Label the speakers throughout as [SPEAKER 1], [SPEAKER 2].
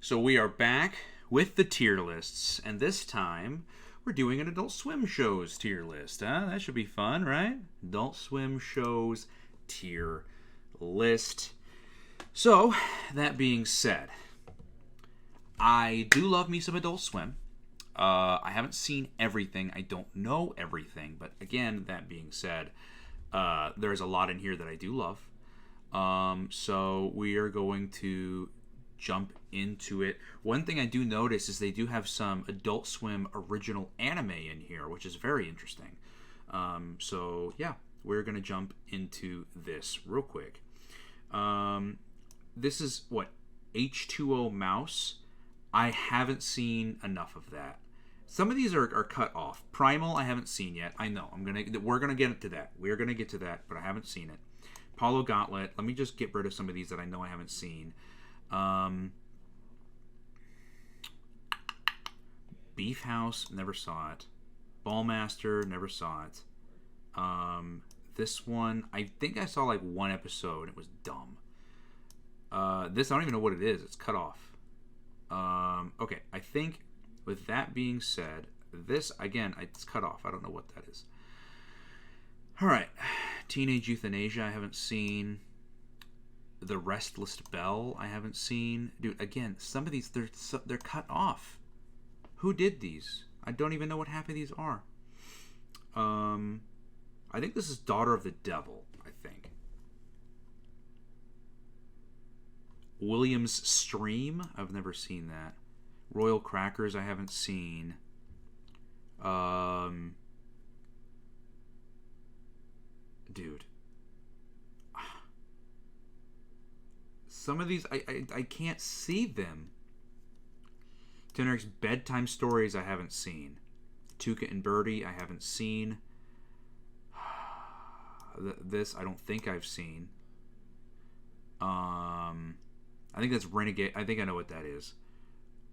[SPEAKER 1] So we are back with the tier lists, and this time we're doing an Adult Swim shows tier list. Huh? That should be fun, right? Adult Swim shows tier list. So, that being said, I do love me some Adult Swim. I haven't seen everything. I don't know everything. But again, that being said, there's a lot in here that I do love. So we are going to jump into it. One thing I do notice is they do have some Adult Swim original anime in here, which is very interesting. So yeah, we're going to jump into this real quick. This is what? H2O Mouse. I haven't seen enough of that. Some of these are cut off. Primal, I haven't seen yet. I know. We're gonna get to that. We're gonna get to that, but I haven't seen it. Apollo Gauntlet. Let me just get rid of some of these that I know I haven't seen. Beef House, never saw it. Ballmaster, never saw it. This one, I think I saw like one episode. It was dumb. This, I don't even know what it is. It's cut off. Okay, I think with that being said, this, again, it's cut off. I don't know what that is. Alright. Teenage Euthanasia, I haven't seen. The Restless Bell, I haven't seen. Dude, again, some of these, they're cut off. Who did these? I don't even know what half of these are. I think this is Daughter of the Devil, I think. Williams Stream, I've never seen that. Royal Crackers, I haven't seen. Dude. Some of these, I can't see them. Tenerick's Bedtime Stories, I haven't seen. Tuca and Birdie, I haven't seen. This, I don't think I've seen. I think that's Renegade. I think I know what that is.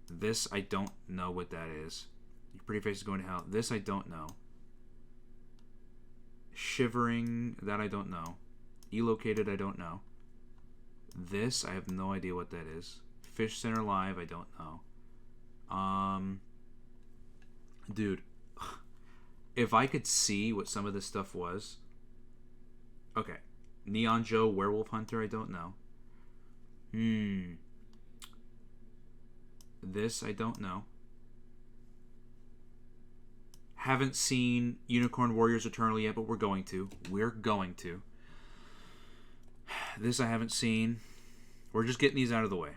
[SPEAKER 1] This, I don't know what that is. Your Pretty Face is Going to Hell. This, I don't know. Shivering, that I don't know. Elocated, I don't know. This, I have no idea what that is. Fish Center Live, I don't know. Dude, if I could see what some of this stuff was. Okay. Neon Joe, Werewolf Hunter, I don't know. This, I don't know. Haven't seen Unicorn Warriors Eternal yet, but we're going to. We're going to. This I haven't seen. We're just getting these out of the way.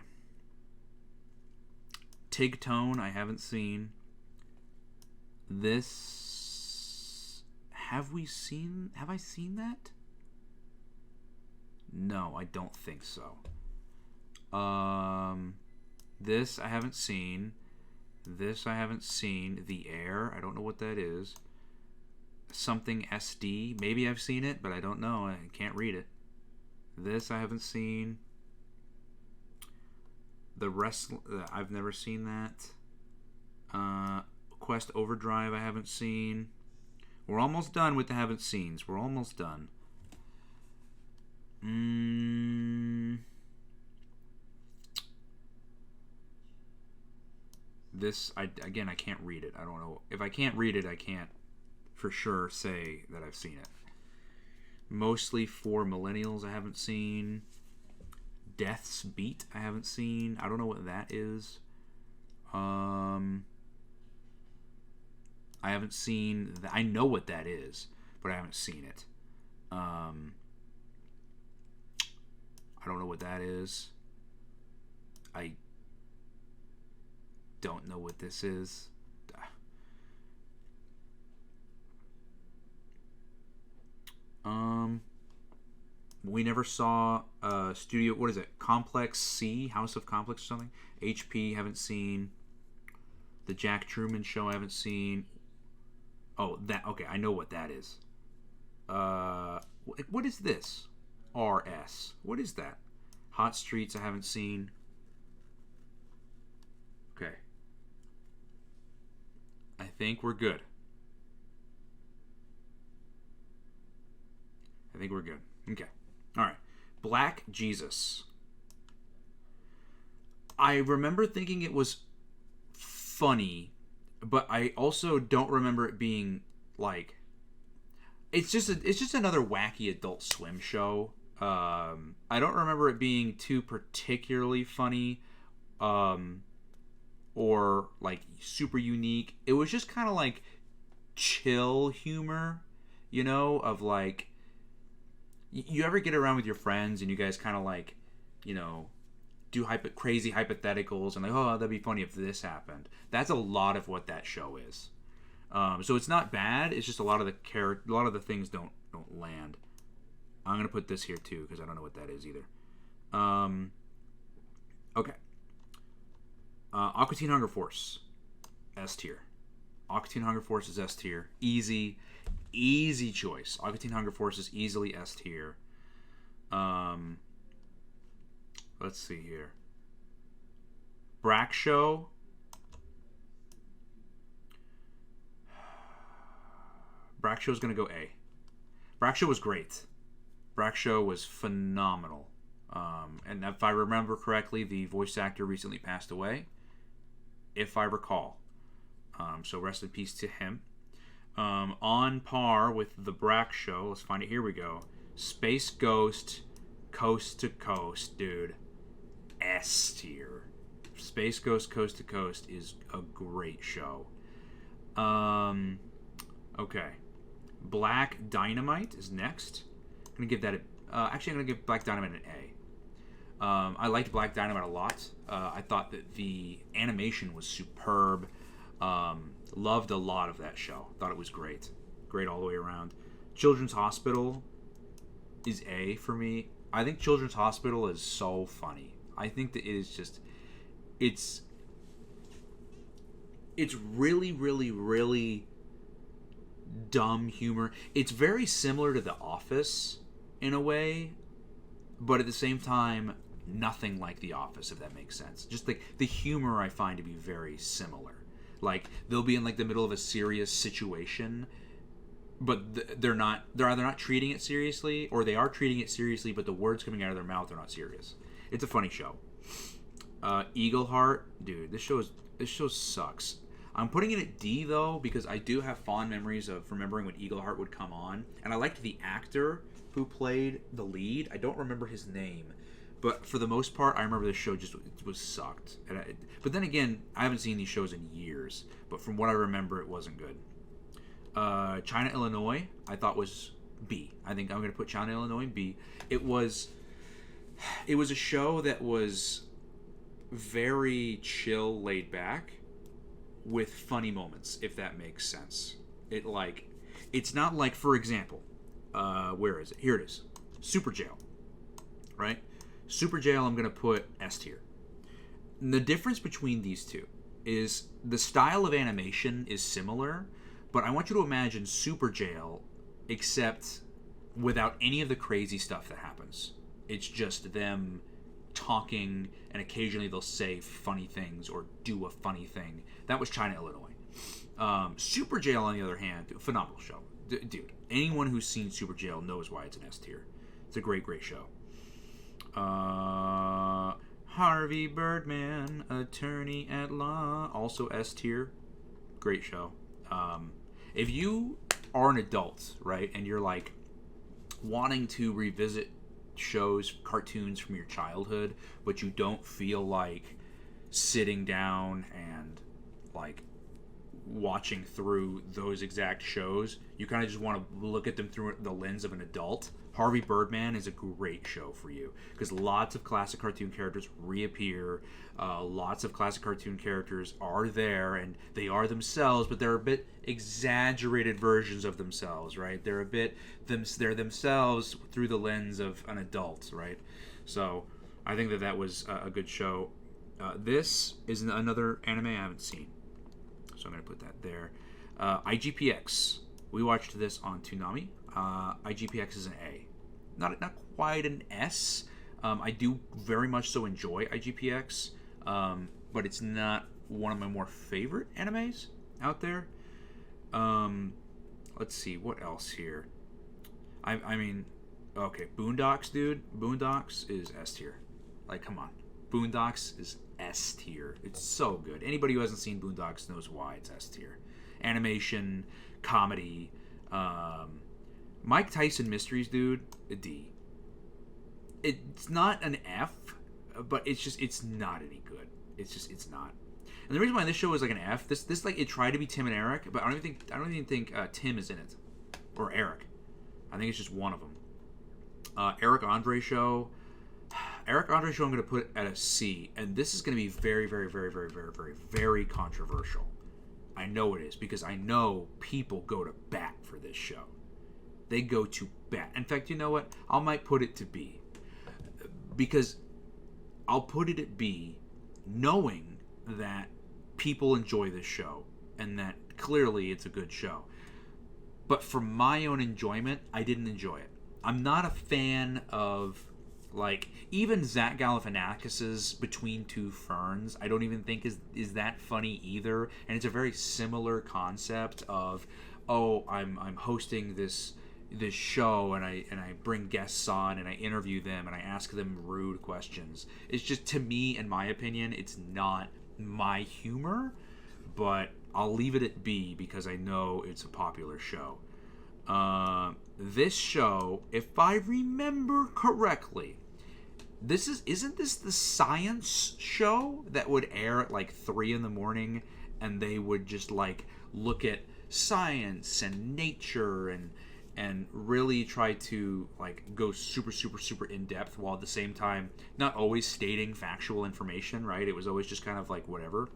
[SPEAKER 1] Tig Tone, I haven't seen. This... Have I seen that? No, I don't think so. This I haven't seen. This I haven't seen. The Air, I don't know what that is. Something SD, maybe I've seen it, but I don't know. I can't read it. This I haven't seen. The rest, I've never seen that. Quest Overdrive, I haven't seen. We're almost done with the haven't seens. We're almost done. This, I can't read it. I don't know. If I can't read it, I can't for sure say that I've seen it. Mostly for Millennials, I haven't seen. Death's Beat, I haven't seen. I don't know what that is. I haven't seen. I know what that is, but I haven't seen it. I don't know what that is. I don't know what this is. We never saw Studio, what is it? Complex C, House of Complex or something. HP, haven't seen. The Jack Truman Show, I haven't seen. Oh, that, okay, I know what that is. What is this? RS. What is that? Hot Streets, I haven't seen. Okay. I think we're good. I think we're good. Okay. All right. Black Jesus. I remember thinking it was funny, but I also don't remember it being like it's just another wacky Adult Swim show. I don't remember it being too particularly funny, um, or like super unique. It was just kind of like chill humor, you know, of like you ever get around with your friends and you guys kind of like, you know, do crazy hypotheticals and like, oh, that'd be funny if this happened. That's a lot of what that show is. So it's not bad. It's just a lot of a lot of the things don't land. I'm gonna put this here too because I don't know what that is either. Okay. Aqua Teen Hunger Force, S tier. Aqua Teen Hunger Force is S tier. Easy choice. Aqua Teen Hunger Force is easily S tier. Let's see here. Brack Show. Brack Show's gonna go A. Brack Show was great. Brack Show was phenomenal. And if I remember correctly, the voice actor recently passed away, if I recall. So rest in peace to him. On par with the Brack Show, let's find it. Here we go. Space Ghost, Coast to Coast, dude. S tier. Space Ghost, Coast to Coast is a great show. Okay. Black Dynamite is next. I'm gonna give that actually, I'm gonna give Black Dynamite an A. I liked Black Dynamite a lot. I thought that the animation was superb. Loved a lot of that show. Thought it was great. Great all the way around. Children's Hospital is A for me. I think Children's Hospital is so funny. I think that it is just... It's really, really, really dumb humor. It's very similar to The Office in a way, but at the same time, nothing like The Office, if that makes sense. Just like the humor I find to be very similar. Like they'll be in like the middle of a serious situation, but they're either not treating it seriously or they are treating it seriously, but the words coming out of their mouth are not serious. It's a funny show. Eagle Heart, dude, this show sucks. I'm putting it at D though because I do have fond memories of remembering when Eagle Heart would come on, and I liked the actor who played the lead. I don't remember his name, but for the most part, I remember this show just was sucked. But then again, I haven't seen these shows in years, but from what I remember, it wasn't good. China, Illinois, I thought was B. I think I'm going to put China, Illinois in B. It was a show that was very chill, laid back, with funny moments, if that makes sense. It's not like, for example, where is it? Here it is. Super Jail, right? Super Jail, I'm going to put S tier. And the difference between these two is the style of animation is similar, but I want you to imagine Super Jail, except without any of the crazy stuff that happens. It's just them talking, and occasionally they'll say funny things or do a funny thing. That was China, Illinois. Super Jail, on the other hand, phenomenal show. Dude, anyone who's seen Super Jail knows why it's an S tier. It's a great, great show. Harvey Birdman, Attorney at Law, also S tier. Great show. If you are an adult, right, and you're like wanting to revisit shows, cartoons from your childhood, but you don't feel like sitting down and like watching through those exact shows, you kind of just want to look at them through the lens of an adult, Harvey Birdman is a great show for you because lots of classic cartoon characters reappear. Lots of classic cartoon characters are there and they are themselves, but they're a bit exaggerated versions of themselves, right? They're they're themselves through the lens of an adult, right? So I think that was a good show. This is another anime I haven't seen, so I'm going to put that there. IGPX. We watched this on Toonami. IGPX is an A. Not quite an S. I do very much so enjoy IGPX, but it's not one of my more favorite animes out there. Let's see, what else here? I mean, okay, Boondocks, dude. Boondocks is S tier. Like, come on. Boondocks is S tier. It's so good. Anybody who hasn't seen Boondocks knows why it's S tier. Animation, comedy, Mike Tyson Mysteries, dude, a D. It's not an F, but it's not any good. It's not. And the reason why this show is like an F, this like it tried to be Tim and Eric, but I don't even think Tim is in it, or Eric. I think it's just one of them. Eric Andre show. I'm going to put at a C, and this is going to be very, very, very, very, very, very, very controversial. I know it is, because I know people go to bat for this show. They go to bat. In fact, you know what? I might put it to B. Because I'll put it at B, knowing that people enjoy this show, and that clearly it's a good show. But for my own enjoyment, I didn't enjoy it. I'm not a fan of, like, even Zach Galifianakis's Between Two Ferns, I don't even think is that funny either. And it's a very similar concept of, oh, I'm hosting this show, and I bring guests on, and I interview them, and I ask them rude questions. It's just, to me, in my opinion, it's not my humor, but I'll leave it at B because I know it's a popular show. This show, if I remember correctly, isn't this the science show that would air at like 3 a.m, and they would just like look at science and nature and really try to like go super, super, super in depth, while at the same time not always stating factual information, right? It was always just kind of like whatever.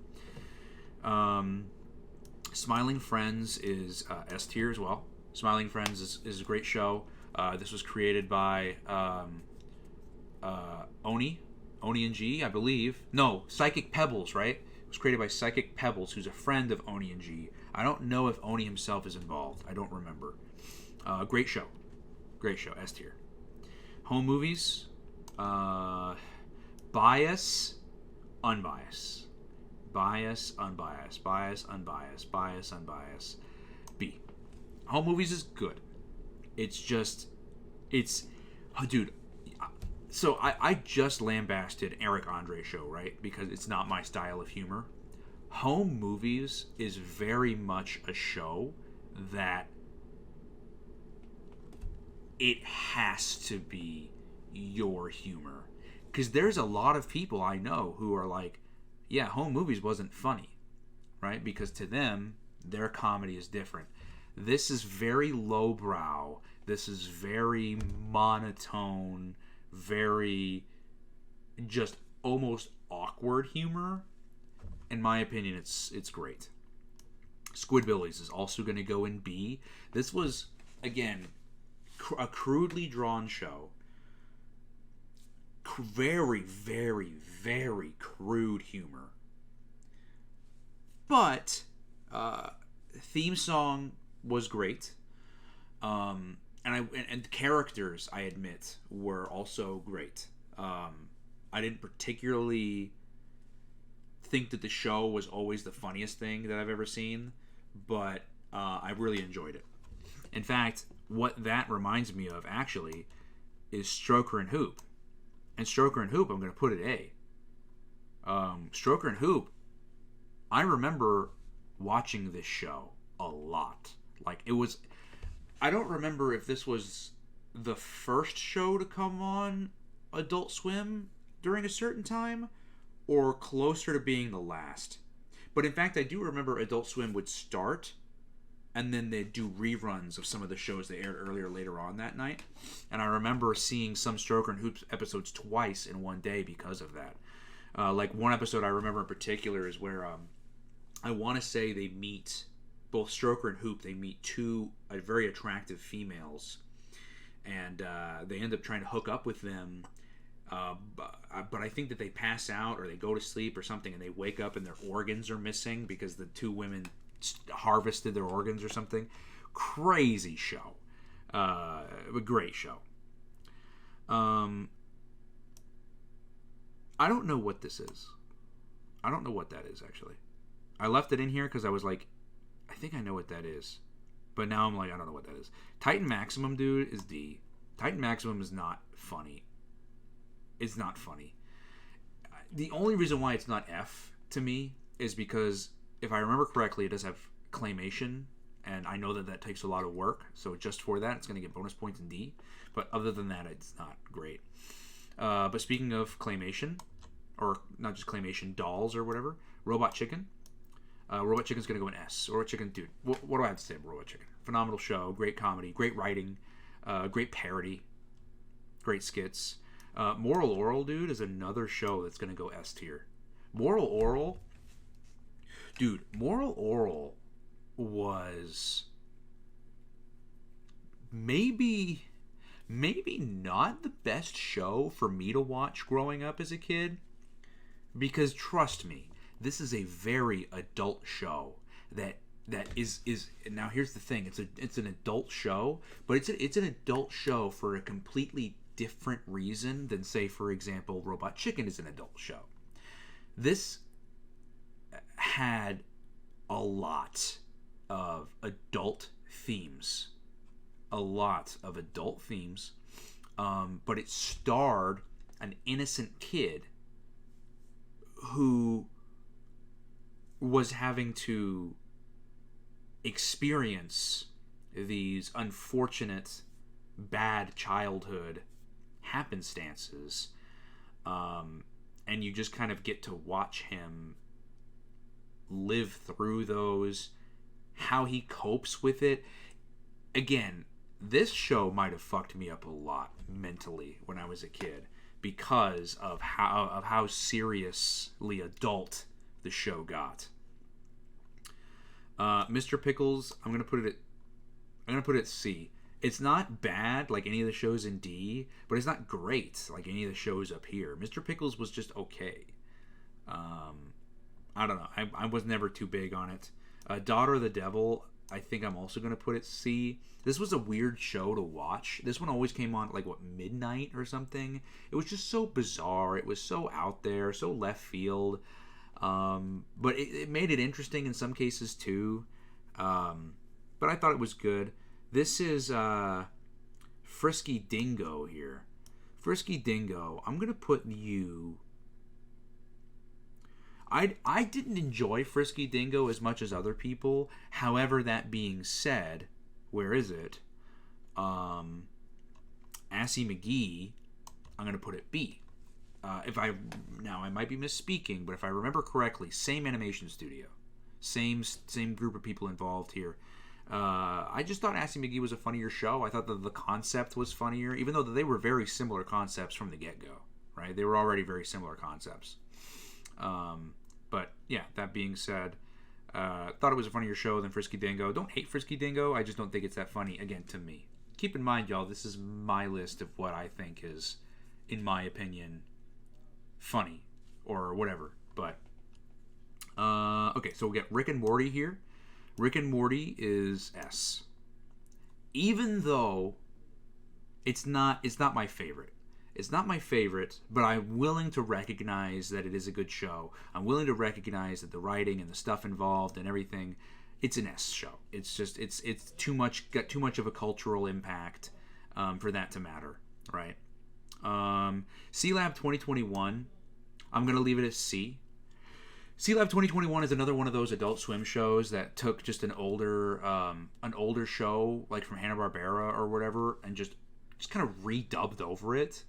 [SPEAKER 1] Smiling Friends is S tier as well. Smiling Friends is a great show. This was created by Oni and G, I believe. No, Psychic Pebbles, right? It was created by Psychic Pebbles, who's a friend of Oni and G. I don't know if Oni himself is involved. I don't remember. Great show. Great show. S tier. Home movies. Bias. Unbiased. Bias. Unbiased. Bias. Unbiased. Bias. Unbiased. B. Home movies is good. It's just... Oh, dude. So I just lambasted Eric Andre show, right? Because it's not my style of humor. Home movies is very much a show that it has to be your humor. Because there's a lot of people I know who are like, yeah, Home Movies wasn't funny, right? Because to them, their comedy is different. This is very lowbrow. This is very monotone, very just almost awkward humor. In my opinion, it's great. Squidbillies is also going to go in B. This was, again, a crudely drawn show. Very, very, very crude humor. But theme song was great. And characters, I admit, were also great. I didn't particularly think that the show was always the funniest thing that I've ever seen, but I really enjoyed it. In fact, what that reminds me of, actually, is Stroker and Hoop. And Stroker and Hoop, I'm going to put it A. Stroker and Hoop, I remember watching this show a lot. Like, it was... I don't remember if this was the first show to come on Adult Swim during a certain time, or closer to being the last. But in fact, I do remember Adult Swim would start, and then they'd do reruns of some of the shows they aired later on that night. And I remember seeing some Stroker and Hoop episodes twice in one day because of that. Like, one episode I remember in particular is where I want to say they meet... both Stroker and Hoop, they meet two very attractive females, and they end up trying to hook up with them, but I think that they pass out or they go to sleep or something, and they wake up and their organs are missing because the two women harvested their organs or something. Crazy show. A great show. I don't know what this is. I don't know what that is, actually. I left it in here because I was like, I think I know what that is. But now I'm like, I don't know what that is. Titan Maximum, dude, is D. Titan Maximum is not funny. It's not funny. The only reason why it's not F to me is because, if I remember correctly, it does have claymation, and I know that takes a lot of work, so just for that, it's going to get bonus points in D. But other than that, it's not great. But speaking of claymation, or not just claymation, dolls or whatever, Robot Chicken. Robot Chicken's going to go in S. Robot Chicken, dude, what do I have to say about Robot Chicken? Phenomenal show, great comedy, great writing, great parody, great skits. Moral Oral, dude, is another show that's going to go S tier. Moral Oral was maybe not the best show for me to watch growing up as a kid, because trust me, this is a very adult show that is now here's the thing, it's an adult show, but it's an adult show for a completely different reason than, say, for example, Robot Chicken is an adult show. This had a lot of adult themes. But it starred an innocent kid who was having to experience these unfortunate bad childhood happenstances, and you just kind of get to watch him live through those, how he copes with it. Again, this show might have fucked me up a lot mentally when I was a kid because of how seriously adult the show got. Mr. Pickles, I'm gonna put it at C. It's not bad like any of the shows in D, but it's not great like any of the shows up here. Mr. Pickles was just okay. I don't know. I was never too big on it. Daughter of the Devil, I think I'm also going to put it C. This was a weird show to watch. This one always came on at, midnight or something. It was just so bizarre. It was so out there, so left field. But it made it interesting in some cases too. But I thought it was good. This is Frisky Dingo here. Frisky Dingo, I'm going to put you... I didn't enjoy Frisky Dingo as much as other people. However, that being said, where is it? Assy McGee, I'm going to put it B. Now I might be misspeaking, but if I remember correctly, same animation studio, same group of people involved here. I just thought Assy McGee was a funnier show. I thought that the concept was funnier, even though they were very similar concepts from the get-go, right? They were already very similar concepts. But yeah, that being said, thought it was a funnier show than Frisky Dingo. Don't hate Frisky Dingo, I just don't think it's that funny, again, to me. Keep in mind, y'all, this is my list of what I think is, in my opinion, funny, or whatever. But, okay, so we'll get Rick and Morty here. Rick and Morty is S. Even though it's not my favorite. It's not my favorite, but I'm willing to recognize that it is a good show. I'm willing to recognize that the writing and the stuff involved and everything, it's an S show. It's just it's got too much of a cultural impact for that to matter, right? C-Lab 2021, I'm gonna leave it as C. C-Lab 2021 is another one of those Adult Swim shows that took just an older show like from Hanna-Barbera or whatever and just kind of redubbed over it.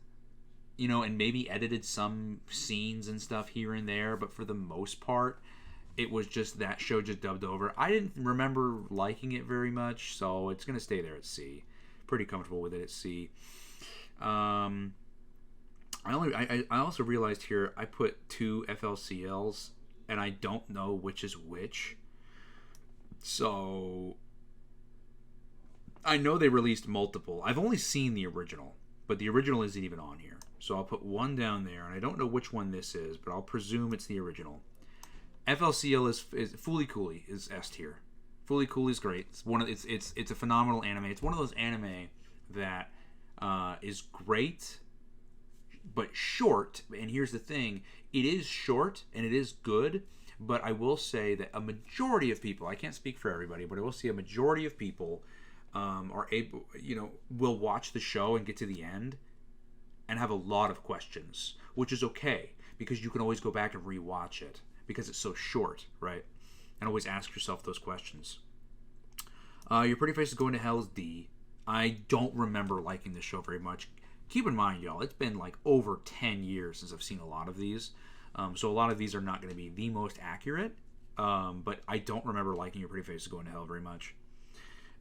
[SPEAKER 1] You know, and maybe edited some scenes and stuff here and there, but for the most part, it was just that show just dubbed over. I didn't remember liking it very much, so it's going to stay there at C. Pretty comfortable with it at C. I also realized here I put 2 FLCLs, and I don't know which is which. So I know they released multiple. I've only seen the original, but the original isn't even on here. So I'll put 1 down there, and I don't know which one this is, but I'll presume it's the original. FLCL is Fooly Cooly is S tier. Fooly Cooly is great. It's a phenomenal anime. It's one of those anime that is great, but short. And here's the thing: it is short and it is good. But I will say that a majority of people, I can't speak for everybody, but I will say a majority of people are able, will watch the show and get to the end and have a lot of questions, which is okay because you can always go back and rewatch it because it's so short, right? And always ask yourself those questions. Your Pretty Face is Going to Hell is D. I don't remember liking this show very much. Keep in mind, y'all, it's been like over 10 years since I've seen a lot of these. So a lot of these are not going to be the most accurate. But I don't remember liking Your Pretty Face is Going to Hell very much.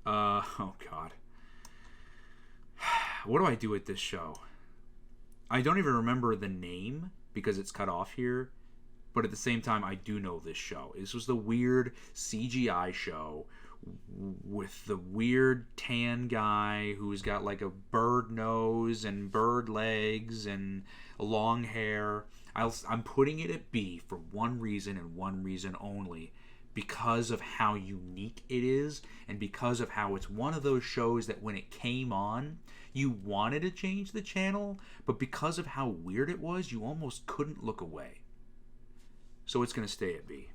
[SPEAKER 1] Oh, God. What do I do with this show? I don't even remember the name because it's cut off here. But at the same time, I do know this show. This was the weird CGI show with the weird tan guy who's got like a bird nose and bird legs and long hair. I'm putting it at B for one reason and one reason only. Because of how unique it is and because of how it's one of those shows that when it came on, you wanted to change the channel, but because of how weird it was, you almost couldn't look away. So it's going to stay at B.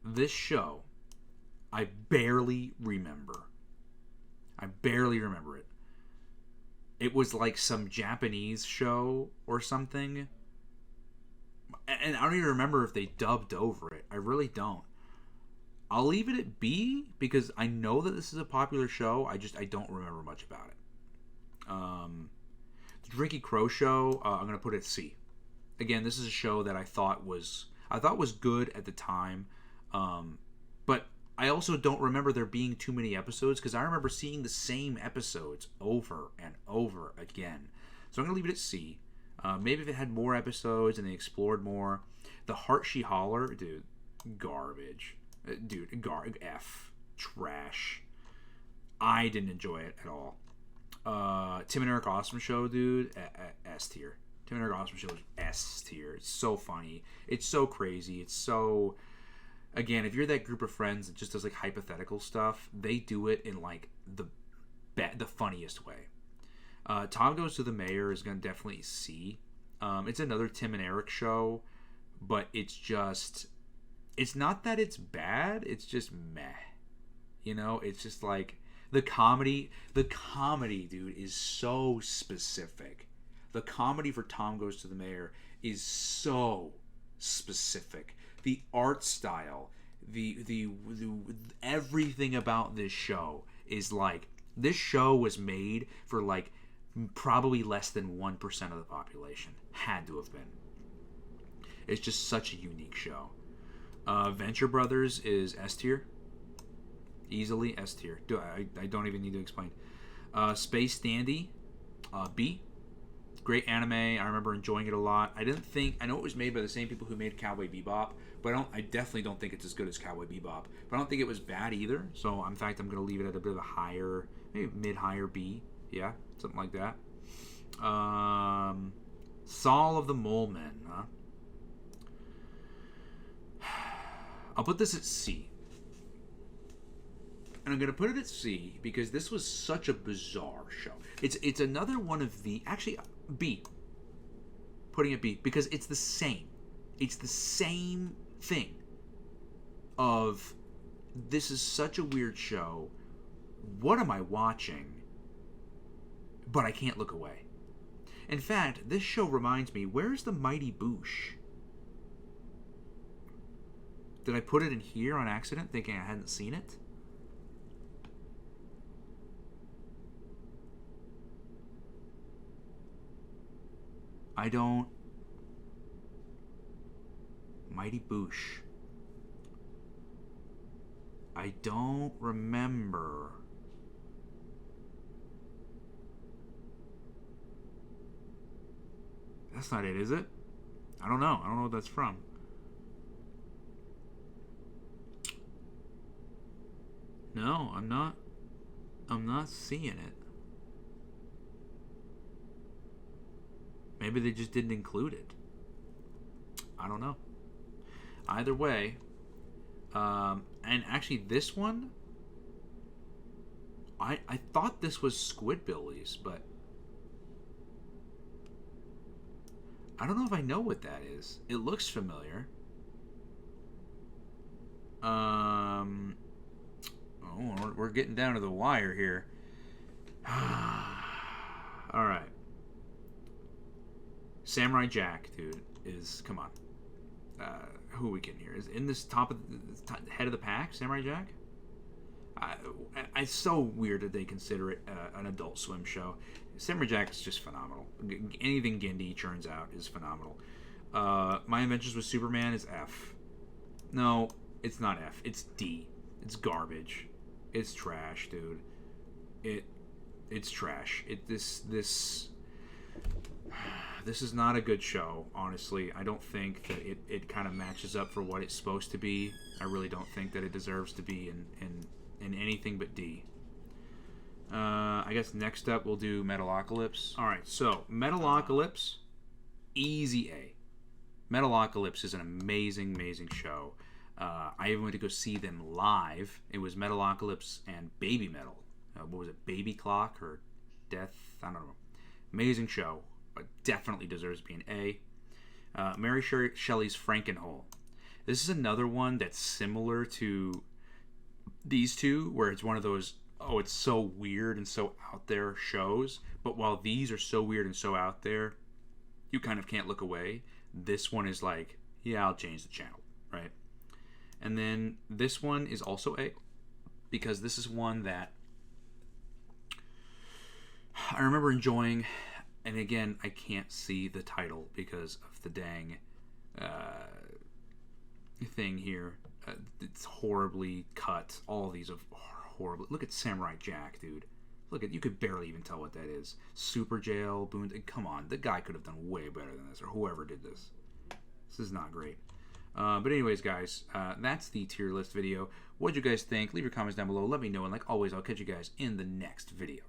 [SPEAKER 1] This show, I barely remember. I barely remember it. It was like some Japanese show or something. And I don't even remember if they dubbed over it. I really don't. I'll leave it at B because I know that this is a popular show. I don't remember much about it. The Drinky Crow Show, I'm going to put it at C. Again, this is a show that I thought was good at the time. But I also don't remember there being too many episodes because I remember seeing the same episodes over and over again. So I'm going to leave it at C. Maybe if it had more episodes and they explored more. The Heart She Holler, dude, garbage. F. Trash. I didn't enjoy it at all. Tim and Eric Awesome Show, dude, S tier. Tim and Eric Awesome Show is S tier. It's so funny. It's so crazy. It's so... Again, if you're that group of friends that just does like hypothetical stuff, they do it in like the funniest way. Tom Goes to the Mayor is going to definitely C. It's another Tim and Eric show, but it's not that it's bad, it's just meh. You know, it's just like the comedy, dude, is so specific. The comedy for Tom Goes to the Mayor is so specific. The art style, the everything about this show is like, this show was made for like probably less than 1% of the population. Had to have been. It's just such a unique show. Venture Brothers is S tier. Easily S tier. I don't even need to explain. Space Dandy, B. Great anime. I remember enjoying it a lot. I know it was made by the same people who made Cowboy Bebop, but I definitely don't think it's as good as Cowboy Bebop. But I don't think it was bad either. So in fact, I'm going to leave it at a bit of a higher, maybe mid-higher B. Yeah, something like that. Saul of the Mole Men. Huh? I'll put this at C. And I'm going to put it at C because this was such a bizarre show. It's another one of the... Actually, B. Putting it B because it's the same. It's the same thing of, this is such a weird show. What am I watching? But I can't look away. In fact, this show reminds me, where's the Mighty Boosh? Did I put it in here on accident thinking I hadn't seen it? Mighty Boosh. I don't remember. That's not it, is it? I don't know. I don't know what that's from. No, I'm not seeing it. Maybe they just didn't include it. I don't know. Either way, and actually this one, I thought this was Squidbillies, but I don't know if I know what that is. It looks familiar. Oh, we're getting down to the wire here. All right. Samurai Jack, dude, is, come on. Who are we getting here? Is in this head of the pack, Samurai Jack? It's so weird that they consider it an Adult Swim show. Samurai Jack is just phenomenal. Anything Genndy churns out is phenomenal. My Adventures with Superman is F. No, it's not F. It's D. It's garbage. It's trash, dude. It's trash. This is not a good show, honestly. I don't think that it kind of matches up for what it's supposed to be. I really don't think that it deserves to be in anything but D. I guess next up we'll do Metalocalypse. Alright, so Metalocalypse, easy A. Metalocalypse is an amazing, amazing show. I even went to go see them live. It was Metalocalypse and Baby Metal. What was it, Baby Clock or Death? I don't know. Amazing show. Definitely deserves to be an A. Mary Shelley's Frankenhole. This is another one that's similar to these two, where it's one of those, oh, it's so weird and so out there shows, but while these are so weird and so out there, you kind of can't look away. This one is like, yeah, I'll change the channel, right? And then this one is also A, because this is one that I remember enjoying, and again, I can't see the title because of the dang thing here. It's horribly cut. All of these are horrible. Look at Samurai Jack, dude. Look at, you could barely even tell what that is. Super Jail, Boone. Come on, the guy could have done way better than this, or whoever did this. This is not great. But anyways, guys, that's the tier list video. What'd you guys think? Leave your comments down below. Let me know, and like always, I'll catch you guys in the next video.